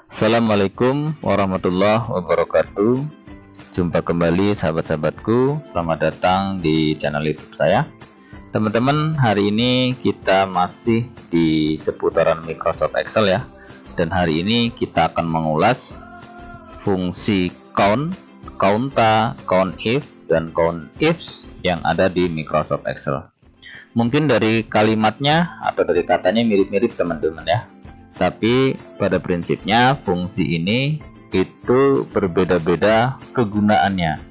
Assalamualaikum warahmatullahi wabarakatuh. Jumpa kembali sahabat-sahabatku, selamat datang di channel YouTube saya. Teman-teman, hari ini kita masih di seputaran Microsoft Excel ya. Dan hari ini kita akan mengulas fungsi count, counta, countIF, dan countifs yang ada di Microsoft Excel. Mungkin dari kalimatnya atau dari katanya mirip-mirip teman-teman ya. Tapi pada prinsipnya fungsi ini itu berbeda-beda kegunaannya.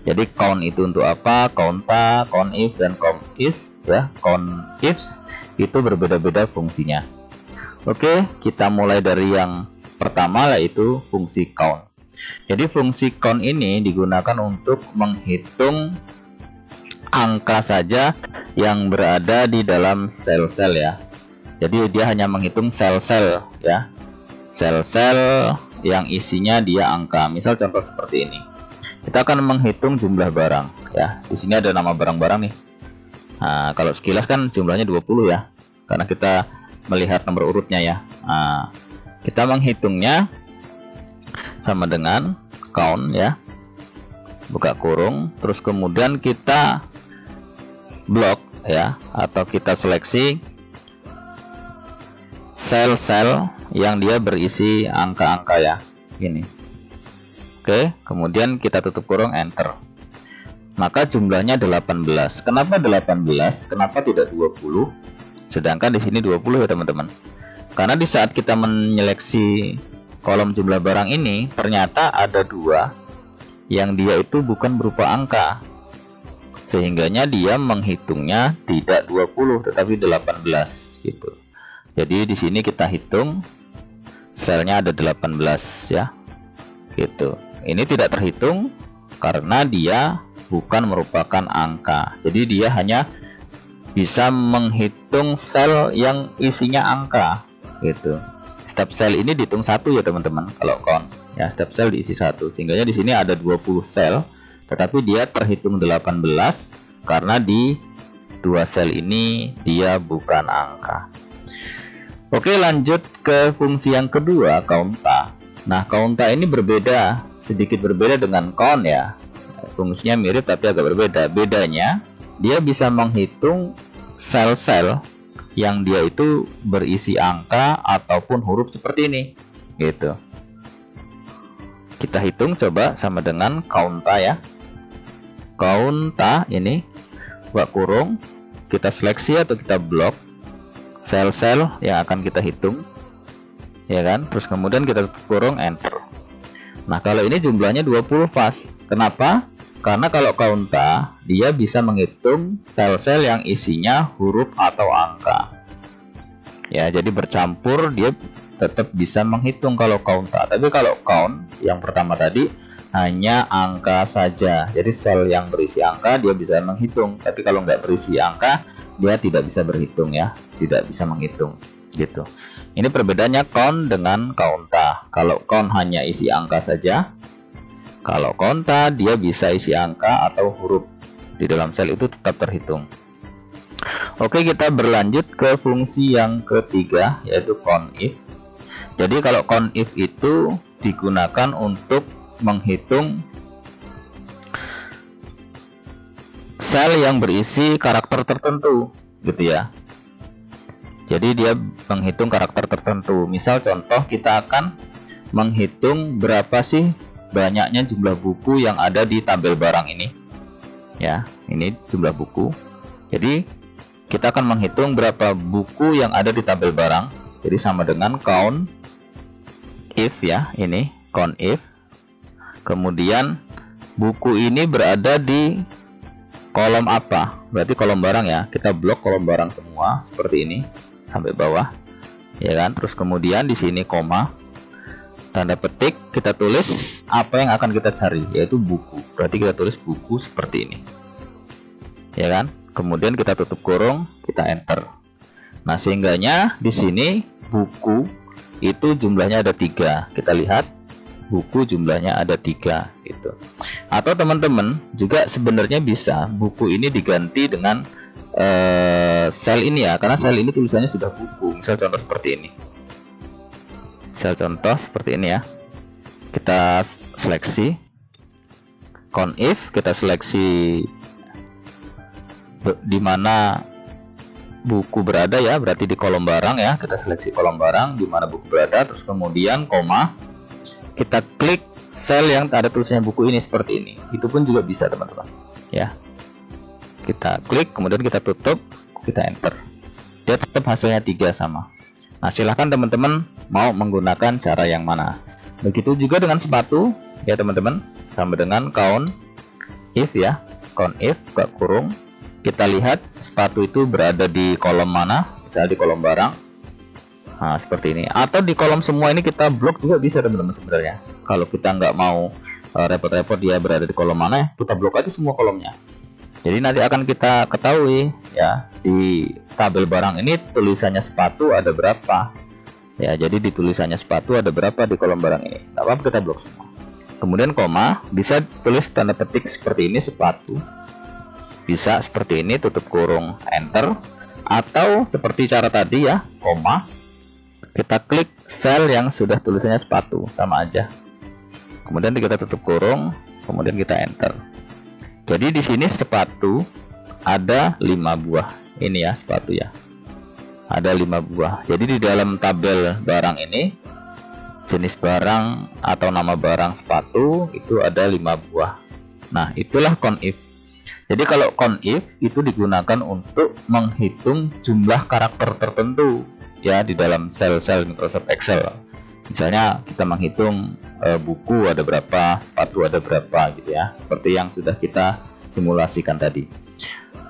Jadi count itu untuk apa, counta, countif, dan countifs ya, countifs itu berbeda-beda fungsinya. Oke, kita mulai dari yang pertama, yaitu fungsi count. Jadi fungsi count ini digunakan untuk menghitung angka saja yang berada di dalam sel-sel ya. Jadi dia hanya menghitung sel-sel ya, sel-sel yang isinya dia angka. Misal contoh seperti ini, kita akan menghitung jumlah barang ya. Di sini ada nama barang-barang nih. Nah, kalau sekilas kan jumlahnya 20 ya, karena kita melihat nomor urutnya ya. Nah, kita menghitungnya sama dengan count ya, buka kurung, terus kemudian kita blok ya, atau kita seleksi sel-sel yang dia berisi angka-angka ya, gini. Oke, kemudian kita tutup kurung, enter. Maka jumlahnya 18. Kenapa 18? Kenapa tidak 20? Sedangkan di sini 20 ya teman-teman. Karena di saat kita menyeleksi kolom jumlah barang ini, ternyata ada dua yang dia itu bukan berupa angka, sehingganya dia menghitungnya tidak 20 tetapi 18 gitu. Jadi di sini kita hitung selnya ada 18 ya. Gitu. Ini tidak terhitung karena dia bukan merupakan angka. Jadi dia hanya bisa menghitung sel yang isinya angka gitu. Setiap sel ini dihitung satu ya teman-teman kalau count. Ya, setiap sel diisi satu. Sehingga di sini ada 20 sel, tetapi dia terhitung 18 karena di dua sel ini dia bukan angka. Oke, lanjut ke fungsi yang kedua, counta. Nah, counta ini berbeda, sedikit berbeda dengan count ya. Fungsinya mirip tapi agak berbeda. Bedanya, dia bisa menghitung sel-sel yang dia itu berisi angka ataupun huruf seperti ini, gitu. Kita hitung coba sama dengan counta ya. Counta ini, buka kurung, kita seleksi atau kita blok sel-sel yang akan kita hitung ya kan, terus kemudian kita tutup kurung, enter. Nah, kalau ini jumlahnya 20 pas. Kenapa? Karena kalau counta dia bisa menghitung sel-sel yang isinya huruf atau angka ya, jadi bercampur, dia tetap bisa menghitung kalau counta. Tapi kalau count yang pertama tadi hanya angka saja, jadi sel yang berisi angka dia bisa menghitung, tapi kalau nggak berisi angka dia tidak bisa berhitung ya, tidak bisa menghitung gitu. Ini perbedaannya count dengan counta. Kalau count hanya isi angka saja, kalau counta dia bisa isi angka atau huruf di dalam sel itu tetap terhitung. Oke, kita berlanjut ke fungsi yang ketiga, yaitu countif. Jadi kalau countif itu digunakan untuk menghitung sel yang berisi karakter tertentu gitu ya. Jadi dia menghitung karakter tertentu. Misal contoh, kita akan menghitung berapa sih banyaknya jumlah buku yang ada di tabel barang ini ya. Ini jumlah buku. Jadi kita akan menghitung berapa buku yang ada di tabel barang. Jadi sama dengan count if ya, ini count if. Kemudian buku ini berada di kolom apa? Berarti kolom barang ya. Kita blok kolom barang semua seperti ini sampai bawah ya kan. Terus kemudian di sini koma, tanda petik, kita tulis apa yang akan kita cari, yaitu buku. Berarti kita tulis buku seperti ini ya kan. Kemudian kita tutup kurung, kita enter. Nah, sehingganya di sini buku itu jumlahnya ada 3. Kita lihat buku jumlahnya ada 3 gitu. Atau teman-teman juga sebenarnya bisa buku ini diganti dengan sel ini ya, karena sel ini tulisannya sudah buku. Misal contoh seperti ini, misal contoh seperti ini ya, kita seleksi CONIF, kita seleksi di mana buku berada ya, berarti di kolom barang ya, kita seleksi kolom barang di mana buku berada, terus kemudian koma, kita klik sel yang ada tulisannya buku ini seperti ini. Itu pun juga bisa teman-teman ya, kita klik kemudian kita tutup, kita enter, dia tetap hasilnya 3 sama. Nah silahkan teman-teman mau menggunakan cara yang mana. Begitu juga dengan sepatu ya teman-teman, sama dengan CONIF ya, CONIF buka kurung, kita lihat sepatu itu berada di kolom mana, misalnya di kolom barang. Nah seperti ini, atau di kolom semua ini kita blok juga bisa teman-teman sebenarnya. Kalau kita nggak mau repot-repot dia berada di kolom mana, kita blok aja semua kolomnya. Jadi nanti akan kita ketahui ya, di tabel barang ini tulisannya sepatu ada berapa ya. Jadi di tulisannya sepatu ada berapa di kolom barang ini, nggak apa-apa kita blok semua. Kemudian koma, bisa tulis tanda petik seperti ini sepatu, bisa seperti ini tutup kurung enter, atau seperti cara tadi ya, koma, kita klik sel yang sudah tulisannya sepatu, sama aja. Kemudian kita tutup kurung, kemudian kita enter. Jadi di sini sepatu ada 5 buah. Ini ya sepatu ya, ada 5 buah. Jadi di dalam tabel barang ini, jenis barang atau nama barang sepatu itu ada 5 buah. Nah itulah CONIF. Jadi kalau CONIF itu digunakan untuk menghitung jumlah karakter tertentu ya di dalam sel-sel Microsoft Excel. Misalnya kita menghitung buku ada berapa, sepatu ada berapa gitu ya, seperti yang sudah kita simulasikan tadi.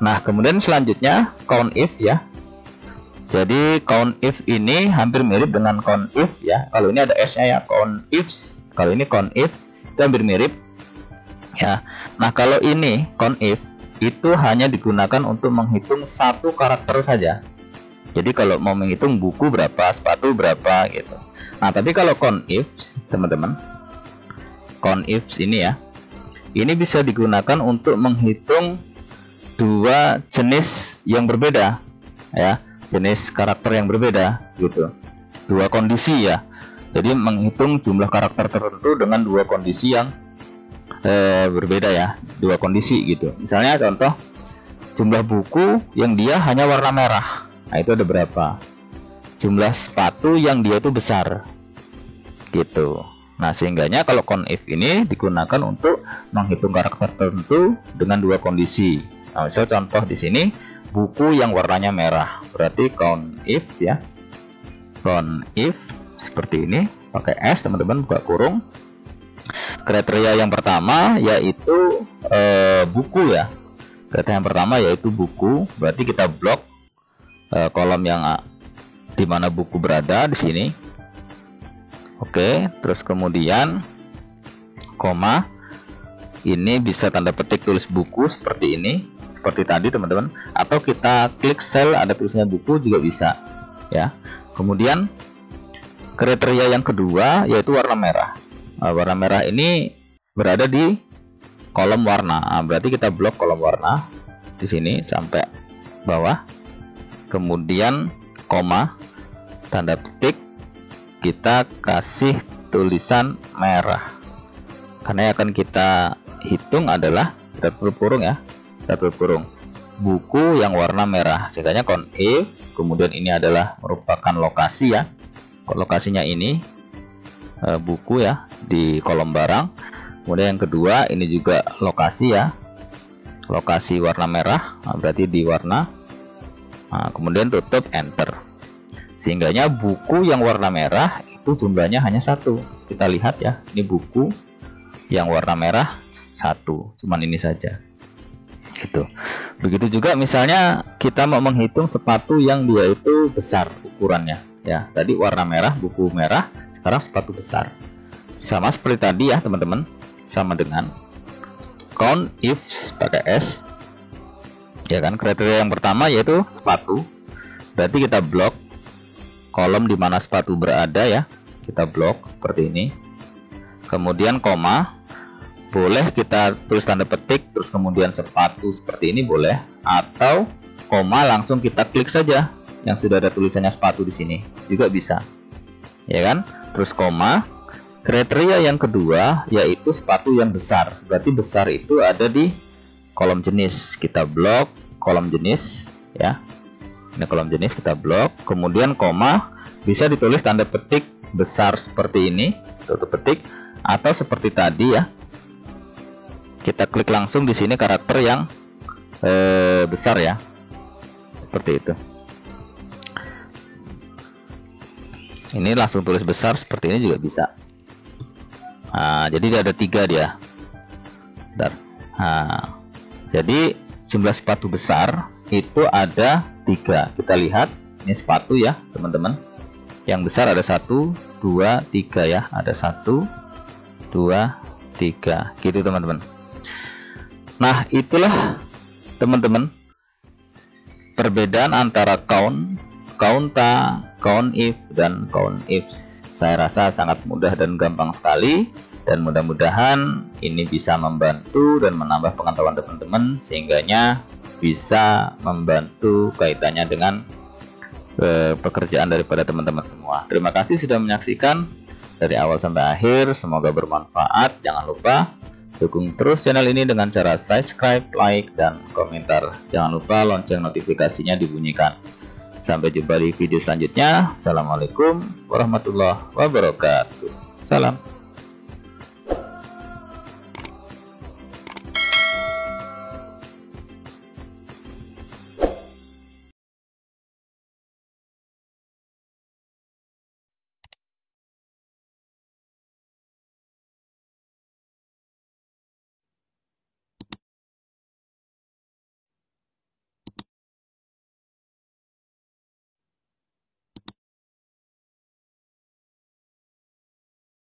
Nah kemudian selanjutnya CONIF ya. Jadi CONIF ini hampir mirip dengan CONIF ya. Kalau ini ada S-nya ya, CONIF. Kalau ini CONIF itu hampir mirip ya. Nah kalau ini CONIF itu hanya digunakan untuk menghitung satu karakter saja. Jadi kalau mau menghitung buku berapa, sepatu berapa gitu. Nah tapi kalau CONIF teman-teman, CONIF ini ya, ini bisa digunakan untuk menghitung 2 jenis yang berbeda ya, jenis karakter yang berbeda gitu, 2 kondisi ya. Jadi menghitung jumlah karakter tertentu dengan 2 kondisi yang berbeda ya, 2 kondisi gitu. Misalnya contoh jumlah buku yang dia hanya warna merah, nah itu ada berapa, jumlah sepatu yang dia itu besar gitu. Nah sehingganya kalau CONIF ini digunakan untuk menghitung karakter tertentu dengan 2 kondisi. Nah misal contoh di sini buku yang warnanya merah, berarti CONIF ya, CONIF seperti ini, pakai S teman-teman, buka kurung. Kriteria yang pertama yaitu buku ya, kriteria yang pertama yaitu buku, berarti kita blok kolom yang di mana buku berada di sini. Oke, terus kemudian koma, ini bisa tanda petik tulis buku seperti ini, seperti tadi teman-teman, atau kita klik sel ada tulisannya buku juga bisa ya. Kemudian kriteria yang kedua yaitu warna merah. Nah, warna merah ini berada di kolom warna, nah, berarti kita blok kolom warna di sini sampai bawah. Kemudian koma, tanda petik, kita kasih tulisan merah, karena yang akan kita hitung adalah, kita tutup kurung ya, kita tutup kurung, buku yang warna merah. Sehingga CONIF, kemudian ini adalah merupakan lokasi ya, lokasinya ini buku ya di kolom barang. Kemudian yang kedua ini juga lokasi ya, lokasi warna merah, nah, berarti di warna. Nah, kemudian tutup enter. Sehingganya buku yang warna merah itu jumlahnya hanya 1. Kita lihat ya, ini buku yang warna merah 1, cuman ini saja gitu. Begitu juga misalnya kita mau menghitung sepatu yang dia itu besar ukurannya ya, tadi warna merah, buku merah, sekarang sepatu besar. Sama seperti tadi ya teman-teman, sama dengan CONIF pakai S ya kan. Kriteria yang pertama yaitu sepatu, berarti kita blok kolom di mana sepatu berada ya, kita blok seperti ini. Kemudian koma, boleh kita tulis tanda petik terus kemudian sepatu seperti ini boleh, atau koma langsung kita klik saja yang sudah ada tulisannya sepatu di sini juga bisa, ya kan? Terus koma. Kriteria yang kedua yaitu sepatu yang besar. Berarti besar itu ada di kolom jenis. Kita blok kolom jenis, ya. Ini kolom jenis kita blok. Kemudian koma bisa ditulis tanda petik besar seperti ini, tutup petik, atau seperti tadi ya. Kita klik langsung di sini karakter yang besar ya, seperti itu. Ini langsung tulis besar seperti ini juga bisa. Nah, jadi ada 3 dia. Bentar. Nah, jadi jumlah sepatu besar itu ada 3. Kita lihat ini sepatu ya teman-teman. Yang besar ada 1, 2, 3 ya. Ada 1, 2, 3 gitu teman-teman. Nah, itulah teman-teman perbedaan antara count, counta, count-if, dan count-ifs. Saya rasa sangat mudah dan gampang sekali, dan mudah-mudahan ini bisa membantu dan menambah pengetahuan teman-teman, sehingganya bisa membantu kaitannya dengan pekerjaan daripada teman-teman semua. Terima kasih sudah menyaksikan dari awal sampai akhir, semoga bermanfaat. Jangan lupa dukung terus channel ini dengan cara subscribe, like, dan komentar. Jangan lupa lonceng notifikasinya dibunyikan. Sampai jumpa di video selanjutnya. Assalamualaikum warahmatullahi wabarakatuh. Salam.